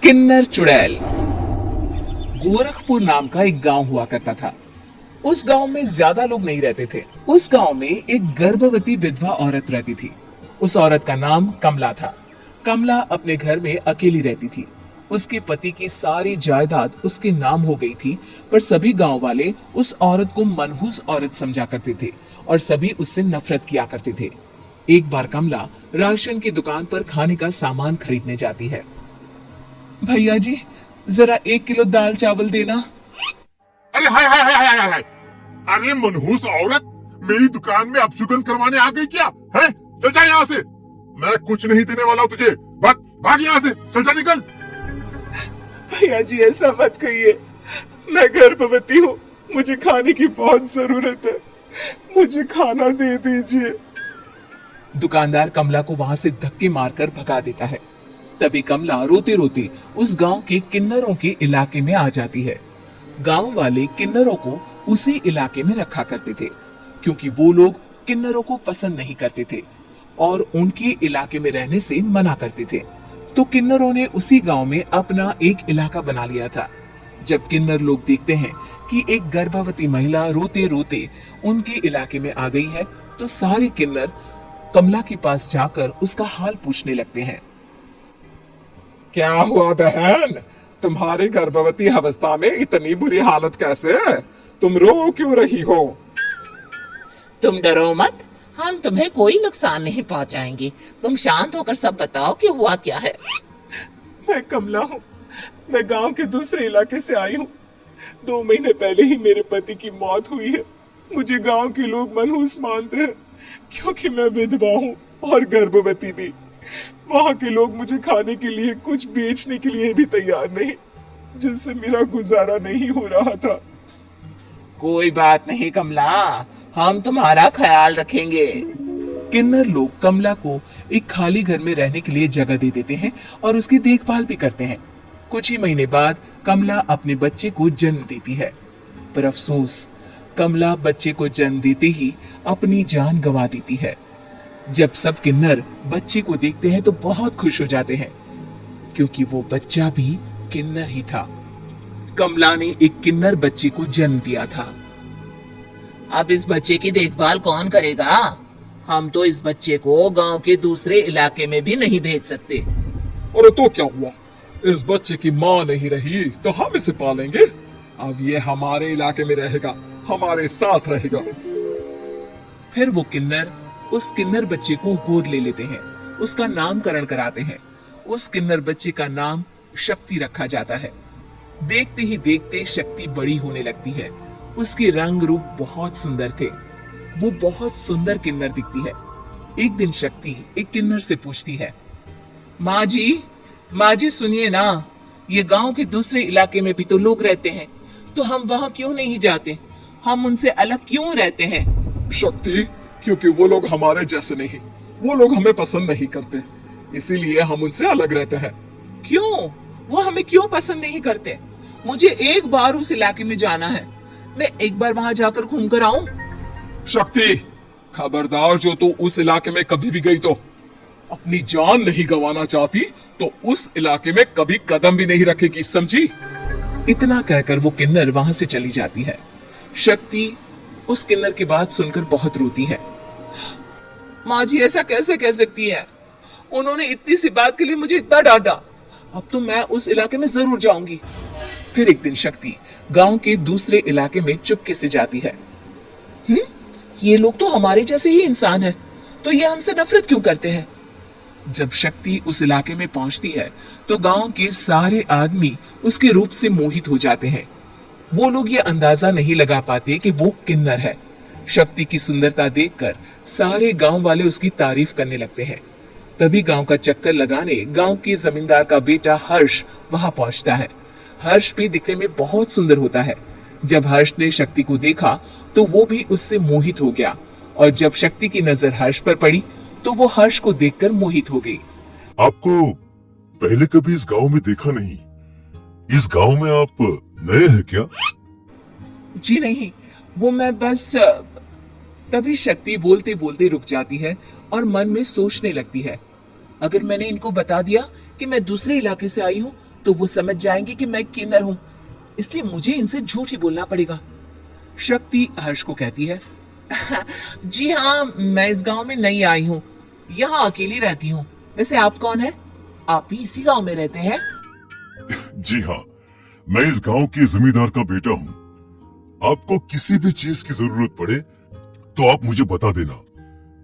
किन्नर चुड़ैल। गोरखपुर नाम का एक गांव हुआ करता था। उस गांव में ज्यादा लोग नहीं रहते थे। उस गांव में एक गर्भवती विधवा औरत रहती थी। उस औरत का नाम कमला था। कमला अपने घर में अकेली रहती थी। उसके पति की सारी जायदाद उसके नाम हो गई थी, पर सभी गांव वाले उस औरत को मनहूस औरत समझा करते थे और सभी उससे नफरत किया करते थे। एक बार कमला राशन की दुकान पर खाने का सामान खरीदने जाती है। भैया जी, जरा 1 किलो दाल चावल देना। अरे हाय हाय हाय हाय हाय हाय। अरे मनहूस औरत, मेरी दुकान में अपशुगन करवाने आ गई क्या है? चल जा यहाँ से, मैं कुछ नहीं देने वाला हूँ तुझे। भाग भाग यहाँ से, चल जा, निकल। भैया जी, ऐसा मत कहिए, मैं गर्भवती हूँ, मुझे खाने की बहुत जरूरत है, मुझे खाना दे दीजिए। दुकानदार कमला को वहां से धक्के मारकर भगा देता है। तभी कमला रोते रोते उस गांव के किन्नरों के इलाके में आ जाती है। गांव वाले किन्नरों को उसी इलाके में रखा करते थे, क्योंकि वो लोग किन्नरों को पसंद नहीं करते थे और उनके इलाके में रहने से मना करते थे। तो किन्नरों ने उसी गांव में अपना एक इलाका बना लिया था। जब किन्नर लोग देखते हैं कि एक गर्भवती महिला रोते रोते उनके इलाके में आ गई है, तो सारे किन्नर कमला के पास जाकर उसका हाल पूछने लगते हैं। क्या हुआ बहन, तुम्हारी गर्भवती अवस्था में इतनी बुरी हालत कैसे है? तुम रो क्यों रही हो? तुम डरो मत, हम तुम्हें कोई नुकसान नहीं पहुंचाएंगे। तुम शांत होकर सब बताओ कि हुआ क्या है। मैं कमला हूँ, मैं गांव के दूसरे इलाके से आई हूँ। 2 महीने पहले ही मेरे पति की मौत हुई है। मुझे गांव के लोग मनहूस मानते हैं, क्योंकि मैं विधवा हूँ और गर्भवती भी। वहाँ के लोग मुझे खाने के लिए कुछ बेचने के लिए भी तैयार नहीं, जिससे मेरा गुजारा नहीं हो रहा था। कोई बात नहीं कमला, हम तुम्हारा ख्याल रखेंगे। किन्नर लोग कमला को एक खाली घर में रहने के लिए जगह दे देते हैं और उसकी देखभाल भी करते हैं। कुछ ही महीने बाद कमला अपने बच्चे को जन्म देती है, पर अफसोस, कमला बच्चे को जन्म देते ही अपनी जान गंवा देती है। जब सब किन्नर बच्चे को देखते हैं तो बहुत खुश हो जाते हैं, क्योंकि वो बच्चा भी किन्नर ही था। कमला ने एक किन्नर बच्चे को जन्म दिया था। अब इस बच्चे की देखभाल कौन करेगा? हम तो इस बच्चे को गांव के दूसरे इलाके में भी नहीं भेज सकते। अरे तो क्या हुआ, इस बच्चे की माँ नहीं रही तो हम इसे पालेंगे। अब ये हमारे इलाके में रहेगा, हमारे साथ रहेगा। फिर वो किन्नर उस किन्नर बच्चे को गोद ले लेते हैं, उसका नामकरण कराते हैं। उस किन्नर बच्चे का नाम शक्ति रखा जाता है। देखते ही देखते शक्ति बड़ी होने लगती है। उसके रंग रूप बहुत सुंदर थे। वो बहुत सुंदर किन्नर दिखती है। एक दिन शक्ति एक किन्नर से पूछती है, माँ जी सुनिए ना, ये गांव के दूसरे इलाके में भी तो लोग रहते हैं, तो हम वहां क्यों नहीं जाते? हम उनसे अलग क्यों रहते हैं? शक्ति, क्योंकि वो लोग हमारे जैसे नहीं, वो लोग हमें पसंद नहीं करते, इसीलिए हम उनसे अलग रहते हैं। क्यों? वो हमें क्यों पसंद नहीं करते? मुझे एक बार उस इलाके में जाना है, मैं एक बार वहां जाकर घूम कर आऊं। शक्ति, खबरदार, जो तू उस इलाके में कभी भी गई तो अपनी जान नहीं गंवाना चाहती तो उस इलाके में कभी कदम भी नहीं रखेगी, समझी? इतना कहकर वो किन्नर वहां से चली जाती है। शक्ति उस किन्नर की बात सुनकर बहुत रोती है। माँ जी, ऐसा कैसे कह सकती है? उन्होंने इतनी सी बात के लिए मुझे इतना डांटा। अब तो मैं उस इलाके में जरूर जाऊंगी। फिर एक दिन शक्ति गांव के दूसरे इलाके में चुपके से जाती है। ये लोग तो हमारे जैसे ही इंसान हैं, तो ये हमसे नफरत क्यों करते हैं? जब शक्ति उस इलाके में पहुंचती है तो गांव के सारे आदमी उसके रूप से मोहित हो जाते हैं। वो लोग ये अंदाजा नहीं लगा पाते कि वो किन्नर है। शक्ति की सुंदरता देखकर सारे गांव वाले उसकी तारीफ करने लगते हैं। तभी गांव का चक्कर लगाने गांव के जमींदार का बेटा हर्ष वहां पहुंचता है। हर्ष भी दिखने में बहुत सुंदर होता है। जब हर्ष ने शक्ति को देखा तो वो भी उससे मोहित हो गया, और जब शक्ति की नजर हर्ष पर पड़ी तो वो हर्ष को देखकर मोहित हो गई। आपको पहले कभी इस गांव में देखा नहीं। इस गांव में आप नए हैं क्या? जी नहीं, वो मैं बस। तभी शक्ति बोलते बोलते रुक जाती है और मन में सोचने लगती है, अगर मैंने इनको बता दिया कि मैं दूसरे इलाके से आई हूँ तो वो समझ जाएंगे कि मैं किन्नर हूँ, इसलिए मुझे इनसे झूठ ही बोलना पड़ेगा। शक्ति हर्ष को कहती है, जी हाँ, मैं इस गांव में नई आई हूँ, यहाँ अकेली रहती हूँ। वैसे आप कौन है? आप भी इसी गांव में रहते हैं? जी हाँ, मैं इस गांव के जमींदार का बेटा हूँ। आपको किसी भी चीज की जरूरत पड़े तो आप मुझे बता देना,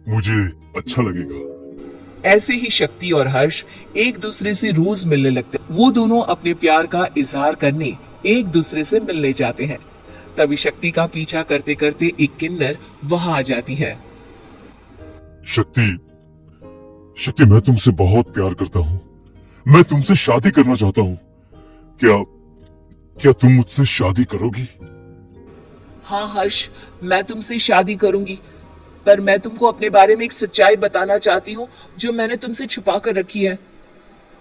मुझे अच्छा लगेगा। ऐसे ही शक्ति और हर्ष एक दूसरे से रोज मिलने लगते। वो दोनों अपने प्यार का इजहार करने एक दूसरे से मिलने जाते हैं। तभी शक्ति का पीछा करते करते एक किन्नर वहां आ जाती है। शक्ति, मैं तुमसे बहुत प्यार करता हूँ। मैं तुमसे शादी करना चाहता हूँ। क्या तुम मुझसे शादी करोगी? हाँ हर्ष, मैं तुमसे शादी करूंगी, पर मैं तुमको अपने बारे में एक सच्चाई बताना चाहती हूँ जो मैंने तुमसे छुपा कर रखी है।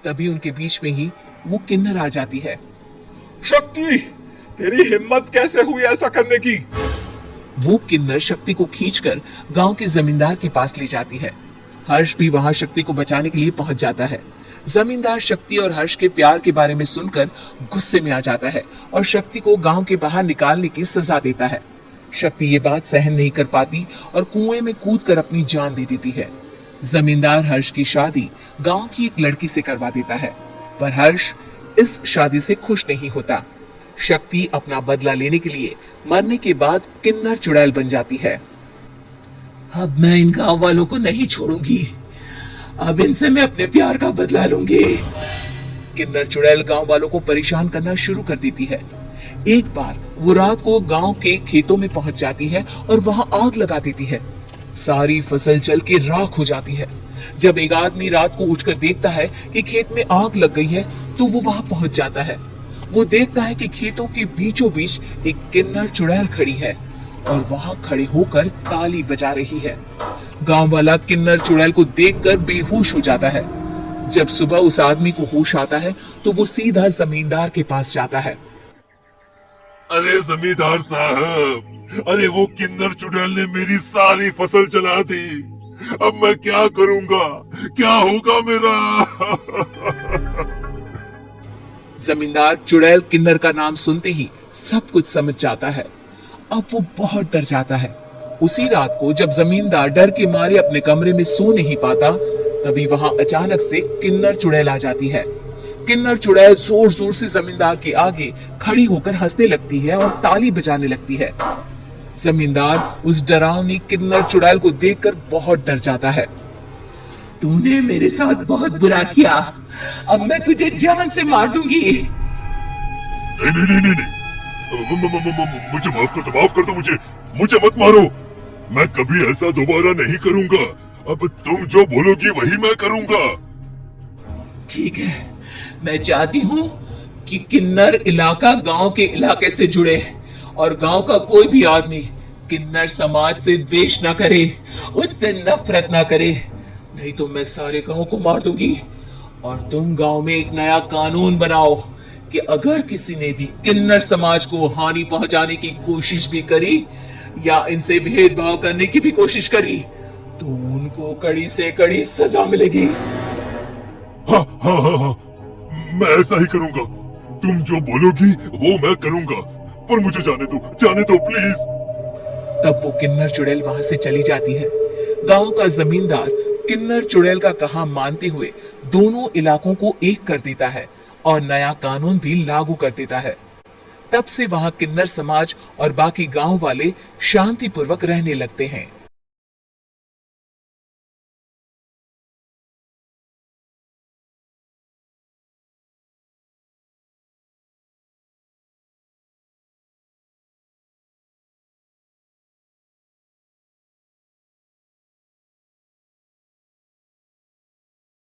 तभी उनके बीच में ही वो किन्नर आ जाती है। शक्ति, तेरी हिम्मत कैसे हुई ऐसा करने की? वो किन्नर शक्ति को खींचकर गांव के जमींदार के पास ले जाती है। हर्ष भी वहां शक्ति को बचाने के लिए पहुंच जाता है। जमींदार शक्ति और हर्ष के प्यार के बारे में सुनकर गुस्से में आ जाता है और शक्ति को गांव के बाहर निकालने की सजा देता है। शक्ति ये बात सहन नहीं कर पाती और कुएं में कूदकर अपनी जान दे देती है। जमींदार हर्ष की शादी गांव की एक लड़की से करवा देता है, पर हर्ष इस शादी से खुश नहीं होता। शक्ति अपना बदला लेने के लिए मरने के बाद किन्नर चुड़ैल बन जाती है। अब मैं इन गांव वालों को नहीं छोड़ूंगी, अब इनसे मैं अपने प्यार का बदला लूंगी। किन्नर चुड़ैल गांव वालों को परेशान करना शुरू कर देती है। एक बार वो रात को गांव के खेतों में पहुंच जाती है और वहां आग लगा देती है। सारी फसल जल के राख हो जाती है। जब एक आदमी रात को उठकर देखता है कि खेत में आग लग गई है, तो वो वहां पहुंच जाता है। वो देखता है कि खेतों के बीचों बीच एक किन्नर चुड़ैल खड़ी है और वहां खड़े होकर ताली बजा रही है। गांव वाला किन्नर चुड़ैल को देखकर बेहोश हो जाता है। जब सुबह उस आदमी को होश आता है तो वो सीधा जमींदार के पास जाता है। अरे जमींदार साहब, अरे वो किन्नर चुड़ैल ने मेरी सारी फसल जला दी। अब मैं क्या करूंगा? क्या होगा मेरा? जमींदार चुड़ैल किन्नर का नाम सुनते ही सब कुछ समझ जाता है। अब वो बहुत डर जाता है। उसी रात को जब जमींदार डर के मारे अपने कमरे में सो नहीं पाता, तभी वहां अचानक से किन्नर चुड़ैल आ जाती है। किन्नर चुड़ैल जोर जोर से जमींदार के आगे खड़ी होकर हंसने लगती है और ताली बजाने लगती है। जमींदार उस डरावनी किन्नर चुड़ैल को देखकर बहुत डर जाता है। तूने मेरे साथ बहुत बुरा किया, अब मैं तुझे जान से मार दूंगी। नहीं, मुझे माफ कर दो, मुझे मत मारो। मैं कभी ऐसा दोबारा नहीं करूंगा। अब तुम जो बोलोगी वही मैं करूंगा। ठीक है, मैं चाहती हूँ कि किन्नर इलाका गांव के इलाके से जुड़े और गांव का कोई भी आदमी किन्नर समाज से द्वेष ना करे, उससे नफरत ना करे, नहीं तो मैं सारे गांव को मार दूंगी। और तुम गांव में एक नया कानून बनाओ कि अगर किसी ने भी किन्नर समाज को हानि पहुंचाने की कोशिश भी करी या इनसे भेदभाव करने की भी कोशिश करी, तो उनको कड़ी से कड़ी सजा मिलेगी। हाँ, मैं ऐसा ही करूंगा। तुम जो बोलोगी वो मैं करूंगा, पर मुझे जाने दो प्लीज। तब वो किन्नर चुड़ैल वहां से चली जाती है। गांव का जमींदार किन्नर चुड़ैल का कहा मानते हुए दोनों इलाकों को एक कर देता है और नया कानून भी लागू कर देता है। तब से वहां किन्नर समाज और बाकी गांव वाले शांतिपूर्वक रहने लगते हैं।